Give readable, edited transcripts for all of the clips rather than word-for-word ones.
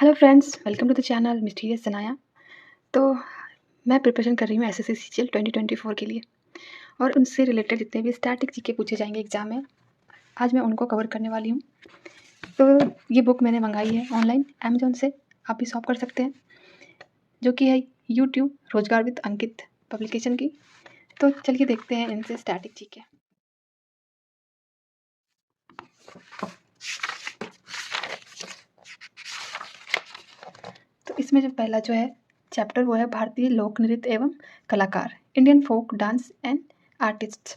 Hello friends, welcome to the channel mysterious Sanaya. तो मैं preparation कर रही हूँ एसएससी सीजीएल 2024 के लिए और उनसे रिलेटेड जितने भी स्टैटिक जीके पूछे जाएंगे एग्जाम में, आज मैं उनको कवर करने वाली हूँ। तो ये बुक मैंने मंगाई है ऑनलाइन अमेजोन से, आप भी शॉप कर सकते हैं, जो कि है यूट्यूब रोजगार विद अंकित पब्लिकेशन की। तो चलिए देखते हैं इनसे स्टैटिक जीके। तो इसमें जो पहला जो है चैप्टर वो है भारतीय लोक नृत्य एवं कलाकार, Indian folk dance and artist.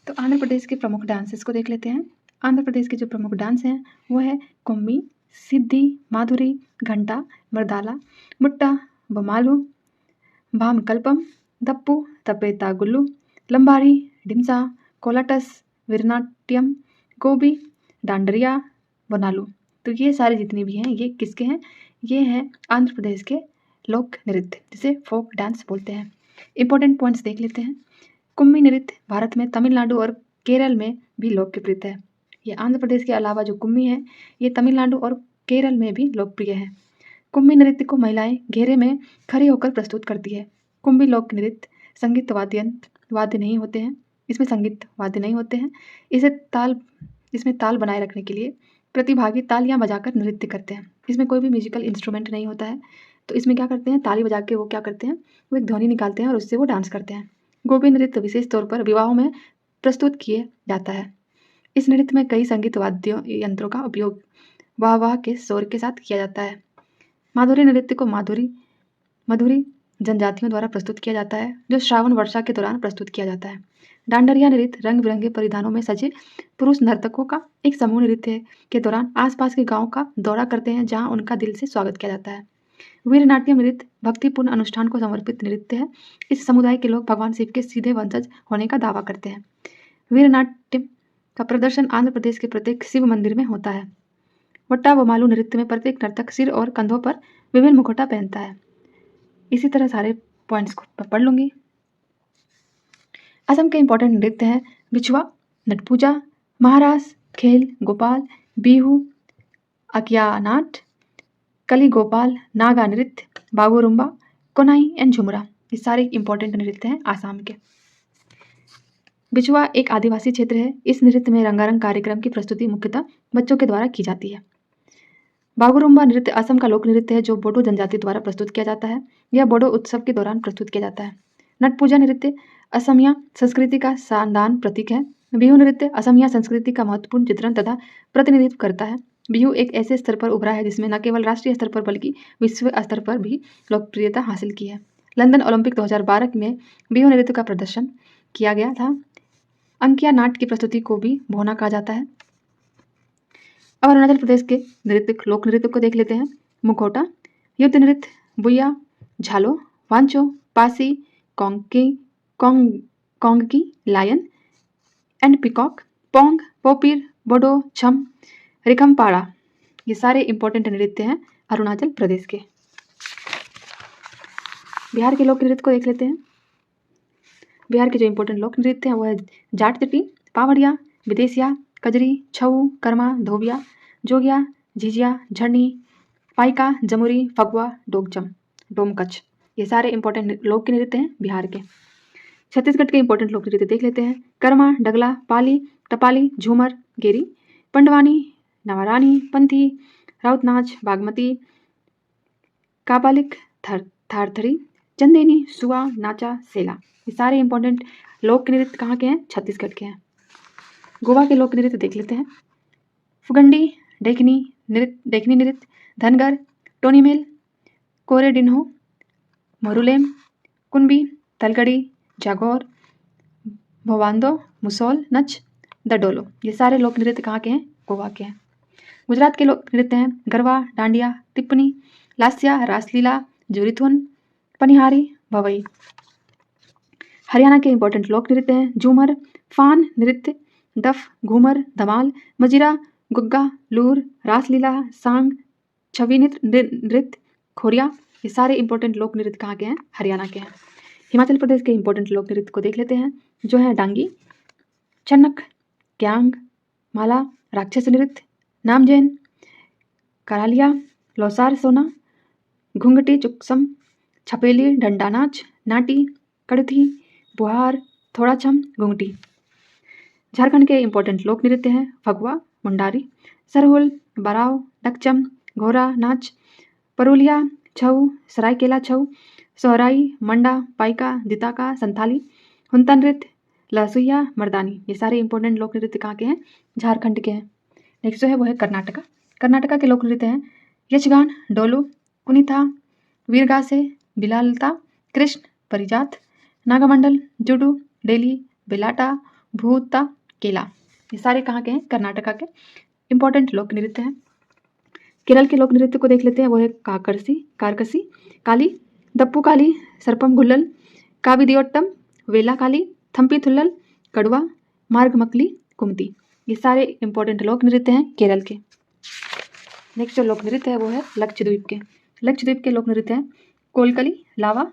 तो आंध्र प्रदेश के प्रमुख डांसेस को देख लेते हैं। आंध्र प्रदेश के जो प्रमुख डांस हैं वो है कुम्मी, सिद्धि, माधुरी, घंटा, मर्दाला, मुट्टा, बमालू, भामकल्पम, दप्पू, तपेता गुल्लू, लंबारी, डिमसा, कोलाटस, वीरनाट्यम, गोबी, डांडरिया, बनालू। तो ये सारे जितने भी हैं ये किसके हैं? ये हैं आंध्र प्रदेश के लोक नृत्य, जिसे फोक डांस बोलते हैं। इंपॉर्टेंट पॉइंट्स देख लेते हैं। कुम्मी नृत्य भारत में तमिलनाडु और केरल में भी लोकप्रिय है। ये आंध्र प्रदेश के अलावा जो कुम्मी है ये तमिलनाडु और केरल में भी लोकप्रिय है। कुम्मी नृत्य को महिलाएं घेरे में खड़ी होकर प्रस्तुत करती है। कुम्मी लोक नृत्य संगीत वाद्य नहीं होते हैं, इसमें संगीत वाद्य नहीं होते हैं। इसमें ताल बनाए रखने के लिए प्रतिभागी तालियां बजाकर नृत्य करते हैं। इसमें कोई भी म्यूजिकल इंस्ट्रूमेंट नहीं होता है, तो इसमें क्या करते हैं, ताली बजा के वो क्या करते हैं, वो एक ध्वनि निकालते हैं और उससे वो डांस करते हैं। गोबी नृत्य विशेष तौर पर विवाहों में प्रस्तुत किए जाता है। इस नृत्य में कई संगीत वाद्य यंत्रों का उपयोग वाह वाह के शोर के साथ किया जाता है। माधुरी नृत्य को मधुरी जनजातियों द्वारा प्रस्तुत किया जाता है, जो श्रावण वर्षा के दौरान प्रस्तुत किया जाता है। डांडरिया नृत्य रंग बिरंगे परिधानों में सजे पुरुष नर्तकों का एक समूह नृत्य के दौरान आसपास के गांव का दौरा करते हैं, जहां उनका दिल से स्वागत किया जाता है। वीरनाट्यम नृत्य भक्तिपूर्ण अनुष्ठान को समर्पित नृत्य है। इस समुदाय के लोग भगवान शिव के सीधे वंशज होने का दावा करते हैं। वीरनाट्यम का प्रदर्शन आंध्र प्रदेश के प्रत्येक शिव मंदिर में होता है। वट्टा वमालू नृत्य में प्रत्येक नर्तक सिर और कंधों पर विभिन्न मुखौटा पहनता है। इसी तरह सारे पॉइंट्स को पढ़ लूंगी। असम के इंपॉर्टेंट नृत्य हैं बिछुआ, नटपूजा, महारास, खेल, गोपाल, बिहू, अकियानाट, कली गोपाल, नागा नृत्य, बागोरुम्बा, कोनाई एंड झुमरा। ये सारे इंपॉर्टेंट नृत्य हैं आसाम के। बिछुआ एक आदिवासी क्षेत्र है। इस नृत्य में रंगारंग कार्यक्रम की प्रस्तुति मुख्यतः बच्चों के द्वारा की जाती है। बागुरुम्बा नृत्य असम का लोक नृत्य है, जो बोडो जनजाति द्वारा प्रस्तुत किया जाता है। यह बोडो उत्सव के दौरान प्रस्तुत किया जाता है। नटपूजा नृत्य असमिया संस्कृति का शानदार प्रतीक है। बिहू नृत्य असमिया संस्कृति का महत्वपूर्ण चित्रण तथा प्रतिनिधित्व करता है। बिहू एक ऐसे स्तर पर उभरा है जिसमें न केवल राष्ट्रीय स्तर पर बल्कि विश्व स्तर पर भी लोकप्रियता हासिल की है। लंदन ओलंपिक 2012 में बिहू नृत्य का प्रदर्शन किया गया था। अंकिया नाट की प्रस्तुति को भी भोना कहा जाता है। अब अरुणाचल प्रदेश के लोक नृत्य को देख लेते हैं। मुखौटा, युद्ध नृत्य, Buya, Jhalo, Wancho, Pasi, Kongki, lion and peacock, Pong, Popir, Bodo, Chham, Rikampada. ये सारे इंपॉर्टेंट नृत्य हैं अरुणाचल प्रदेश के। बिहार के लोक नृत्य को देख लेते हैं। बिहार के जो इंपॉर्टेंट लोक नृत्य हैं वो है जाट तिपी, पावड़िया, विदेशिया, कजरी, छऊ, कर्मा, धोबिया, जोगिया, झिझिया, झरनी, पाइका, जमुरी, फगुआ, डोमकच। ये सारे इंपॉर्टेंट लोक नृत्य हैं बिहार के। छत्तीसगढ़ के इंपॉर्टेंट लोक नृत्य देख लेते हैं। कर्मा, डगला, पाली, टपाली, झूमर, गेरी, पंडवानी, नवारानी, पंथी, राउतनाच, बागमती, कापालिक, थारथरी, चंदेनी, सुआ, नाचा, सेला। ये सारे इंपॉर्टेंट लोक नृत्य कहाँ के हैं? छत्तीसगढ़ के हैं। गोवा के लोक नृत्य देख लेते हैं। फुगंडी, देखनी नृत्य, धनगर, टोनीमेल, कोरेडिन्हो, मोरुलेम, कुनबी, तलगड़ी, जागौर, भोवांदो, मुसोल, नच, दडोलो। ये सारे लोक नृत्य कहाँ के हैं? गोवा के हैं। गुजरात के लोक नृत्य हैं गरबा, डांडिया, टिप्पणी, लास्या, रासलीला, जुरिथुन, पनिहारी, भवई। हरियाणा के इंपॉर्टेंट लोक नृत्य हैं झूमर, फान नृत्य, डफ, घूमर, धमाल, मजीरा, गुग्गा, लूर, रासलीला, सांग, छवि नृत्य, खोरिया। ये सारे इंपॉर्टेंट लोक नृत्य कहाँ के हैं? हरियाणा के हैं। हिमाचल प्रदेश के इंपॉर्टेंट लोक नृत्य को देख लेते हैं, जो है डांगी, चन्नक, क्यांग, माला, राक्षस नृत्य, नामजैन, करालिया, लौसार सोना, घुंघटी चुकसम, छपेली, डंडा नाच, नाटी, कड़थी, बुहार, थोड़ा छम, घुंघटी। झारखंड के इंपॉर्टेंट लोक नृत्य हैं फगुआ, मुंडारी, सरहुल, बराव, डकचम, घोरा नाच, परुलिया, छऊ, सरायकेला छऊ, सोहराई, मंडा, पाइका, दिताका, संथाली, हुंता नृत्य, लहसुइया, मर्दानी। ये सारे इंपॉर्टेंट लोक नृत्य कहाँ के हैं? झारखंड के हैं। नेक्स्ट जो है वो है कर्नाटका। कर्नाटका के लोक नृत्य हैं यक्षगान, डोलू, कुनिथा, वीरगासे, बिलालता, कृष्ण, परिजात, नागामंडल, जुडू, डेली, बेलाटा, भूता, केला। ये सारे कहाँ के हैं? कर्नाटका के इंपॉर्टेंट लोक नृत्य हैं। केरल के लोक नृत्य को देख लेते हैं, वो है कारकसी, काली, दप्पू काली, सरपम गुल्लल, काविदियोट्टम, वेला काली, थम्पी थुल्लल, कड़वा, मार्ग मकली, कुमती। ये सारे इंपॉर्टेंट लोक नृत्य हैं केरल के। नेक्स्ट जो लोक नृत्य है वो है लक्षद्वीप के। लक्षद्वीप के लोक नृत्य हैं कोलकली, लावा,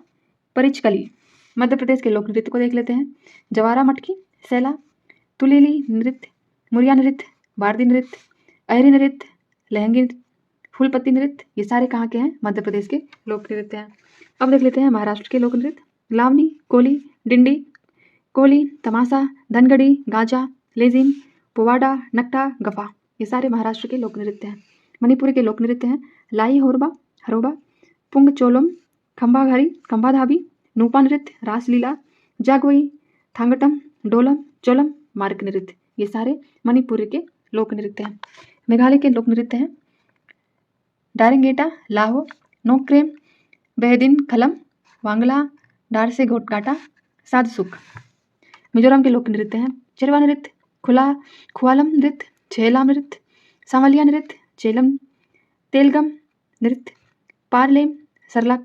परिचकली। मध्य प्रदेश के लोक नृत्य को देख लेते हैं जवारा मटकी, सैला, तुलीली नृत्य, मुरिया नृत्य, बारदी नृत्य, अहरी नृत्य, लहंगी नृत्य, फूलपत्ती नृत्य। ये सारे कहाँ के हैं? मध्य प्रदेश के लोक नृत्य हैं। अब देख लेते हैं महाराष्ट्र के लोक नृत्य लावनी, कोली, डिंडी, कोली, तमाशा, धनगड़ी, गाजा, लेजिम, पोवाडा, नकटा, गफा। ये सारे महाराष्ट्र के लोक नृत्य हैं। मणिपुर के लोक नृत्य हैं लाई होरबा, हरोबा, पुंग चोलम, खंबाघारी, खंबाधाबी, नूपा नृत्य, रासलीला, जागोई, थांगटम, डोलम, चोलम, मार्ग नृत्य। ये सारे मणिपुर के लोक नृत्य हैं। मेघालय के लोक नृत्य हैं डारिंगेटा, लाहो, नोक्रेम, बेहदिन खलम, वांगला, डारसे घोटगाटा, साधसुख। मिजोरम के लोक नृत्य हैं चिरवा नृत्य, खुआलम नृत्य, छेलाम नृत्य, सांवलिया नृत्य, चेलम, तेलगम नृत्य, पारलेम, सरला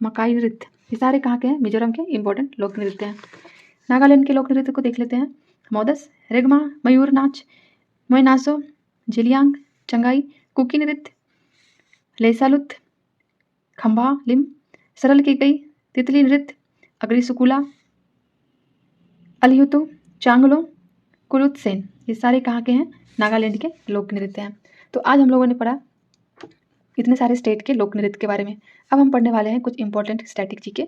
मकाई नृत्य। ये सारे कहाँ के हैं? मिजोरम के इंपॉर्टेंट लोक नृत्य हैं। नागालैंड के लोक नृत्य को देख लेते हैं मोदस, रेगमा, मयूर नाच, मोयनासो, जिलियांग, चंगाई, कुकी नृत्य, लेसालुत, खंबा लिम, सरल की गई, तितली नृत्य, अगरी सुकुला, अलियुतु, चांगलो, कुलुतसेन। ये सारे कहाँ के हैं? नागालैंड के लोक नृत्य हैं। तो आज हम लोगों ने पढ़ा इतने सारे स्टेट के लोक नृत्य के बारे में। अब हम पढ़ने वाले हैं कुछ इंपॉर्टेंट स्टैटिक जीके।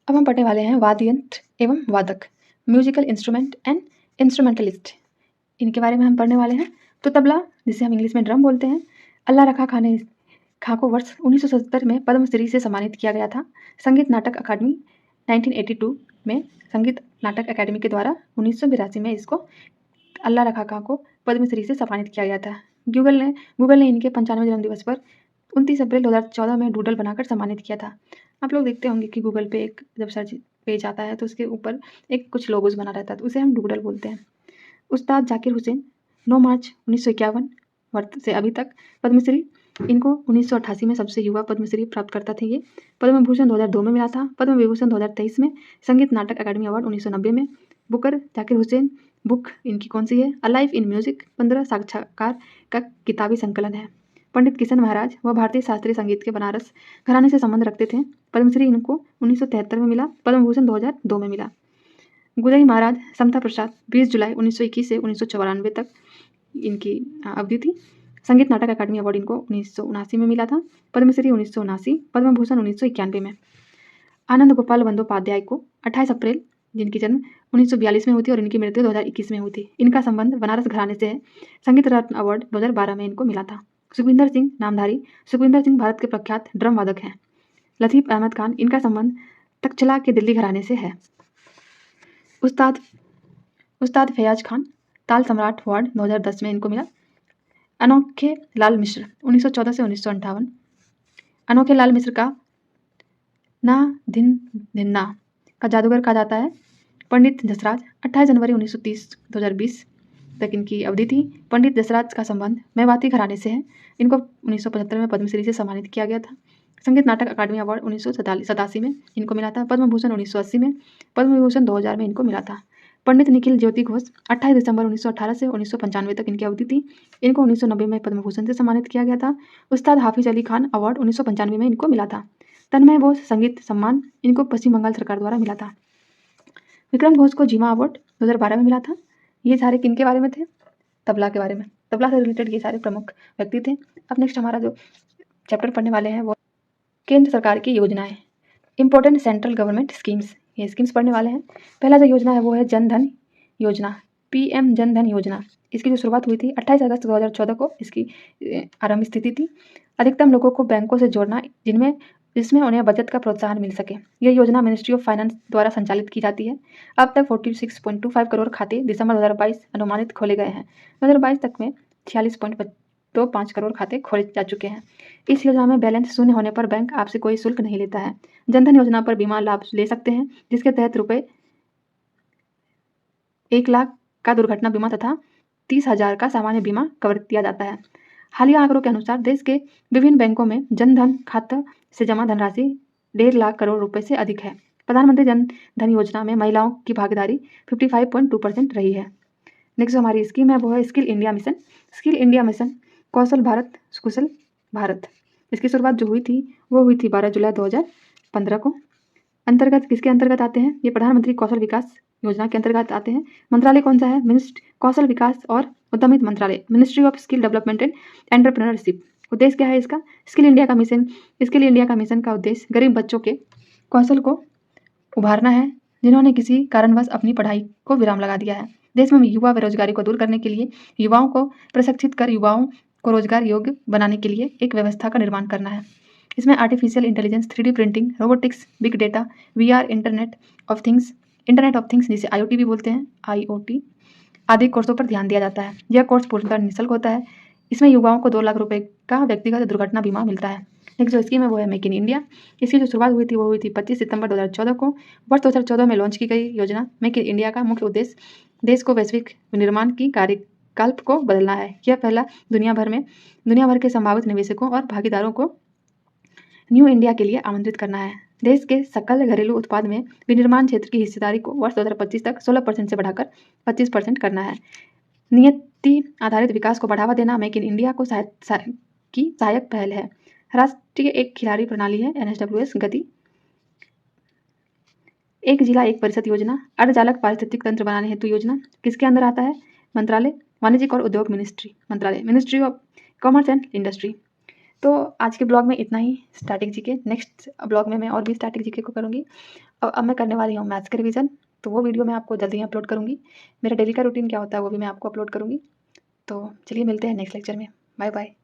अब हम पढ़ने वाले हैं वाद्य यंत्र एवं वादक, म्यूजिकल इंस्ट्रूमेंट एंड इंस्ट्रूमेंटलिस्ट। इनके बारे में हम पढ़ने वाले हैं। तो तबला, जिसे हम इंग्लिश में ड्रम बोलते हैं, अल्लाह रखा खां को वर्ष 1977 में पद्मश्री से सम्मानित किया गया था। संगीत नाटक अकादमी 1982 में संगीत नाटक अकादमी के द्वारा 1982 में इसको अल्लाह रखा खां को पद्मश्री से सम्मानित किया गया था। गूगल ने इनके 95वें जन्मदिवस पर 29 अप्रैल 2014 में डूडल बनाकर सम्मानित किया था। आप लोग देखते होंगे कि गूगल पे एक जब सर्च पेज आता है तो उसके ऊपर एक कुछ लोगोस बना रहता है, तो उसे हम डूडल बोलते हैं। उस्ताद जाकिर हुसैन 9 मार्च 1951 वर्ष से अभी तक पद्मश्री, इनको 1988 में सबसे युवा पद्मश्री प्राप्त करता थे। ये पद्म भूषण 2002 में मिला था, पद्म विभूषण 2023 में, संगीत नाटक अकादमी अवार्ड 1990 में। बुकर जाकिर हुसैन बुक इनकी कौन सी है? अलाइव इन म्यूजिक, 15 साक्षात्कार का किताबी संकलन है। पंडित किशन महाराज वह भारतीय शास्त्रीय संगीत के बनारस घराने से संबंध रखते थे। पद्मश्री इनको 1973 में मिला, पद्म भूषण 2002 में मिला। गुदई महाराज समता प्रसाद 20 जुलाई 1921 से 1994 तक इनकी अवधि थी। संगीत नाटक अकादमी अवार्ड इनको 1979 में मिला था, पद्मश्री 1979, पद्म भूषण 1991 में। आनंद गोपाल बंदोपाध्याय को 28 अप्रैल, जिनकी जन्म 1942 में हुई थी और इनकी मृत्यु 2021 में हुई थी। इनका संबंध बनारस घराने से है। संगीत रत्न अवार्ड 2012 में इनको मिला था। सुखविंदर सिंह नामधारी, सुखविंदर सिंह भारत के प्रख्यात ड्रम वादक हैं। लतीफ अहमद खान, इनका संबंध तक्षशिला के दिल्ली घराने से है। उस्ताद फैयाज खान, ताल सम्राट अवार्ड 2010 में इनको मिला। अनोखे लाल मिश्र 1914 से 1958, अनोखे लाल मिश्र का ना धिन धिन्ना का जादूगर कहा जाता है। पंडित जसराज 28 जनवरी 1930-2020 तक इनकी अवधि थी। पंडित जसराज का संबंध मेवाती घराने से है। इनको 1975 में पद्मश्री से सम्मानित किया गया था। संगीत नाटक अकादमी अवार्ड 1987 में इनको मिला था। पद्म भूषण 1980 में, पद्म विभूषण 2000 में इनको मिला था। पंडित निखिल ज्योति घोष 28 दिसंबर 1918 से 1995 तक इनकी अवधि थी। इनको 1990 में पद्म भूषण से सम्मानित किया गया था। उस्ताद हाफिज अली खान अवार्ड 1995 में इनको मिला था। तन्मय बोस संगीत सम्मान इनको पश्चिम बंगाल सरकार द्वारा मिला था। विक्रम घोष को जीमा अवार्ड 2012 में मिला था। ये सारे किनके बारे में थे? तबला के बारे में। तबला से रिलेटेड ये सारे प्रमुख व्यक्ति थे। अब नेक्स्ट हमारा जो चैप्टर पढ़ने वाले हैं वो केंद्र सरकार की योजनाएं, इंपॉर्टेंट सेंट्रल गवर्नमेंट स्कीम्स, ये स्कीम्स पढ़ने वाले हैं। पहला जो योजना है वो है जन धन योजना, पीएम जन धन योजना। इसकी जो शुरुआत हुई थी 28 अगस्त 2014 को इसकी आरंभ स्थिति थी। अधिकतम लोगों को बैंकों से जोड़ना जिसमें उन्हें बचत का प्रोत्साहन मिल सके। यह योजना मिनिस्ट्री ऑफ फाइनेंस द्वारा संचालित की जाती है। अब तक 46.25 करोड़ खाते दिसंबर 2022 अनुमानित खोले गए हैं। 2022 तक में 46.25 करोड़ खाते खोले जा चुके हैं। इस योजना में बैलेंस शून्य होने पर बैंक आपसे कोई शुल्क नहीं लेता है। जनधन योजना पर बीमा लाभ ले सकते हैं, जिसके तहत रुपये 1 लाख का दुर्घटना बीमा तथा 30,000 का सामान्य बीमा कवर किया जाता है। हालिया आंकड़ों के अनुसार देश के विभिन्न बैंकों में जनधन खाता से जमा धनराशि 1.5 लाख करोड़ रुपए से अधिक है। प्रधानमंत्री जन धन योजना में महिलाओं की भागीदारी 55.2% रही है। नेक्स्ट हमारी स्कीम है वो है skill India mission. Skill India mission Kaushal Bharat Kushal Bharat, इसकी शुरुआत जो हुई थी वो हुई थी 12 जुलाई 2015 को। अंतर्गत किसके अंतर्गत आते हैं? ये प्रधानमंत्री कौशल विकास योजना के अंतर्गत आते हैं। मंत्रालय कौन सा है? कौशल विकास और उद्यमिता मंत्रालय, ministry of skill development and entrepreneurship. उद्देश्य क्या है इसका? स्किल इंडिया का मिशन का उद्देश्य गरीब बच्चों के कौशल को उभारना है जिन्होंने किसी कारणवश अपनी पढ़ाई को विराम लगा दिया है। देश में युवा बेरोजगारी को दूर करने के लिए युवाओं को प्रशिक्षित कर युवाओं को रोजगार योग्य बनाने के लिए एक व्यवस्था का निर्माण करना है। इसमें artificial intelligence, 3D printing, robotics, big data, VR, internet of things जिसे IoT भी बोलते हैं, IoT आदि कोर्सों पर ध्यान दिया जाता है। यह कोर्स पूर्णतः निःशुल्क होता है। इसमें युवाओं को 2 लाख रुपए का व्यक्तिगत दुर्घटना बीमा मिलता है। नेक्स्ट जो स्कीम है वो है मेक इन इंडिया। इसकी जो शुरुआत हुई थी 25 सितंबर 2014 को। वर्ष 2014 में लॉन्च की गई योजना मेक इन इंडिया का मुख्य उद्देश्य देश को वैश्विक विनिर्माण की कार्यकल्प को बदलना है। यह पहला दुनिया भर के संभावित निवेशकों और भागीदारों को न्यू इंडिया के लिए आमंत्रित करना है। देश के सकल घरेलू उत्पाद में विनिर्माण क्षेत्र की हिस्सेदारी को वर्ष 2025 तक 16% से बढ़ाकर 25% करना है। नियति आधारित विकास को बढ़ावा देना मेक इन इंडिया को सहायक पहल है। राष्ट्रीय एक खिलाड़ी प्रणाली है, NSWS गति, एक जिला एक परिषद योजना, अर्धचालक पारिस्थितिक तंत्र बनाने हेतु योजना किसके अंदर आता है? मंत्रालय वाणिज्यिक और उद्योग मंत्रालय, ministry of commerce and industry. तो आज के ब्लॉग में इतना ही स्टैटिक जीके। नेक्स्ट ब्लॉग में मैं और भी स्टैटिक जीके को करूँगी। अब मैं करने वाली हूँ मैथ्स के रिवीजन, तो वो वीडियो मैं आपको जल्दी ही अपलोड करूँगी। मेरा डेली का रूटीन क्या होता है वो भी मैं आपको अपलोड करूँगी। तो चलिए मिलते हैं नेक्स्ट लेक्चर में। Bye bye.